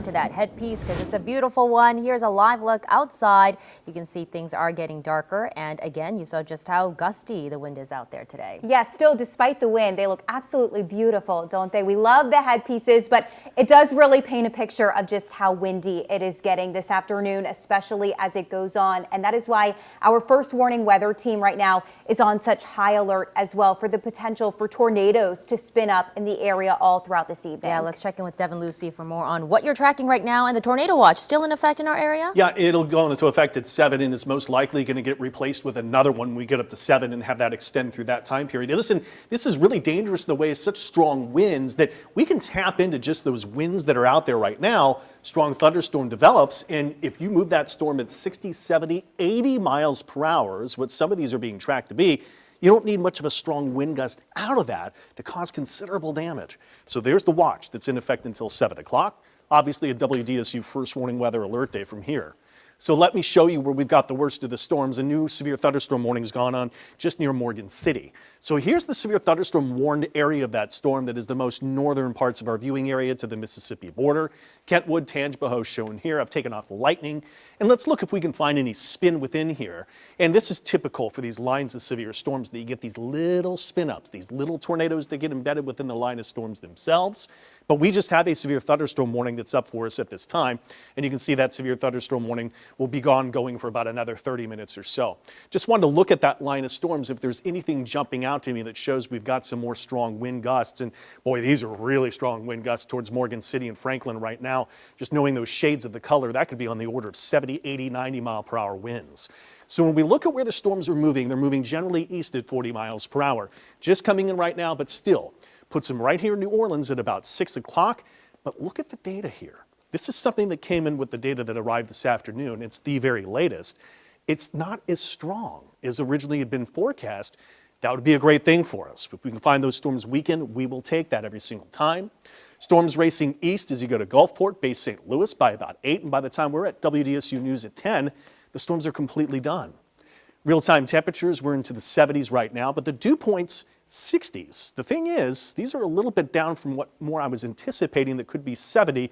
onto that headpiece because it's a beautiful one. Here's a live look outside. You can see things are getting darker. And again, you saw just how gusty the wind is out there today. Yes, still, despite the wind, they look absolutely beautiful, don't they? We love the headpieces, but it does really paint a picture of just how windy it is getting this afternoon, especially as it goes on. And that is why our first warning weather team right now is on such high alert as well for the potential for tornadoes to spin up in the area all throughout this evening. Yeah, let's check in with Devin Lucy for more on what you're tracking right now. And the tornado watch still in effect in our area? Yeah, it'll go into effect at 7 and is most likely going to get replaced with another one when we get up to 7 and have that extend through that time period. Listen, this is really dangerous in the way of such strong winds that we can tap into just those winds that are out there right now. Strong thunderstorm develops, and if you move that storm at 60, 70, 80 miles per hour is what some of these are being tracked to be. You don't need much of a strong wind gust out of that to cause considerable damage. So there's the watch that's in effect until 7 o'clock. Obviously a WDSU first warning weather alert day from here. So let me show you where we've got the worst of the storms. A new severe thunderstorm warning has gone on just near Morgan City. So here's the severe thunderstorm warned area of that storm that is the most northern parts of our viewing area to the Mississippi border. Kentwood, Tangipahoa shown here. I've taken off the lightning. And let's look if we can find any spin within here. And this is typical for these lines of severe storms that you get these little spin ups, these little tornadoes that get embedded within the line of storms themselves. But we just have a severe thunderstorm warning that's up for us at this time. And you can see that severe thunderstorm warning will be going for about another 30 minutes or so. Just wanted to look at that line of storms if there's anything jumping out to me that shows we've got some more strong wind gusts. And boy, these are really strong wind gusts towards Morgan City and Franklin right now. Just knowing those shades of the color, that could be on the order of 70, 80, 90 mile per hour winds. So when we look at where the storms are moving, they're moving generally east at 40 miles per hour. Just coming in right now, but still puts them right here in New Orleans at about 6 o'clock. But look at the data here. This is something that came in with the data that arrived this afternoon. It's the very latest. It's not as strong as originally had been forecast. That would be a great thing for us. If we can find those storms weakened, we will take that every single time. Storms racing east as you go to Gulfport, Bay St. Louis by about 8. And by the time we're at WDSU News at 10, the storms are completely done. Real-time temperatures, we're into the 70s right now, but the dew points, 60s. The thing is, these are a little bit down from what more I was anticipating that could be 70.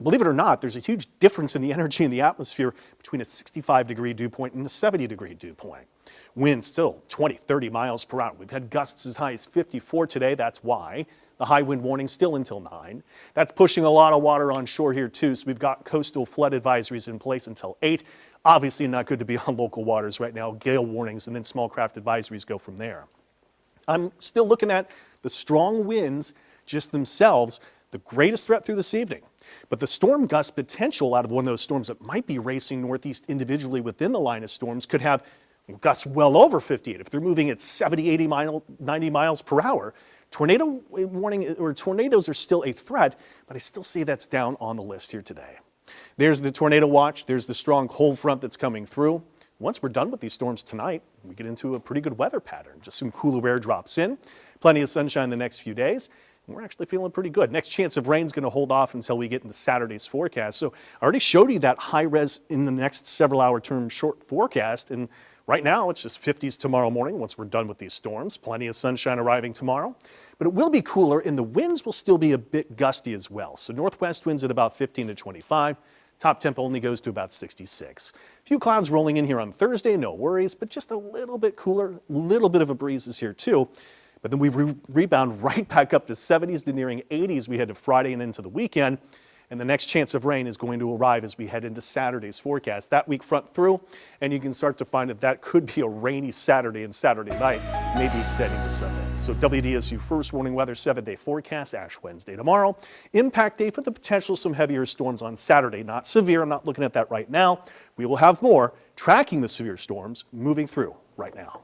Believe it or not, there's a huge difference in the energy in the atmosphere between a 65-degree dew point and a 70-degree dew point. Wind still 20, 30 miles per hour. We've had gusts as high as 54 today. That's why. The high wind warning still until 9. That's pushing a lot of water on shore here too, so we've got coastal flood advisories in place until 8. Obviously not good to be on local waters right now. Gale warnings and then small craft advisories go from there. I'm still looking at the strong winds just themselves, the greatest threat through this evening. But the storm gust potential out of one of those storms that might be racing northeast individually within the line of storms could have gusts well over 58. If they're moving at 70, 80, 90 miles per hour, tornado warning or tornadoes are still a threat, but I still see that's down on the list here today. There's the tornado watch. There's the strong cold front that's coming through. Once we're done with these storms tonight, we get into a pretty good weather pattern. Just some cooler air drops in, plenty of sunshine the next few days. And we're actually feeling pretty good. Next chance of rain is going to hold off until we get into Saturday's forecast. So I already showed you that high res in the next several hour term short forecast. And right now it's just 50s tomorrow morning once we're done with these storms. Plenty of sunshine arriving tomorrow. But it will be cooler and the winds will still be a bit gusty as well. So northwest winds at about 15 to 25. Top temp only goes to about 66. A few clouds rolling in here on Thursday, no worries, but just a little bit cooler, a little bit of a breeze is here too. But then we rebound right back up to 70s to nearing 80s we head to Friday and into the weekend. And the next chance of rain is going to arrive as we head into Saturday's forecast. That week front through, and you can start to find that could be a rainy Saturday and Saturday night, maybe extending to Sunday. So WDSU first warning weather 7-day forecast, Ash Wednesday tomorrow. Impact day for the potential some heavier storms on Saturday. Not severe, I'm not looking at that right now. We will have more tracking the severe storms moving through right now.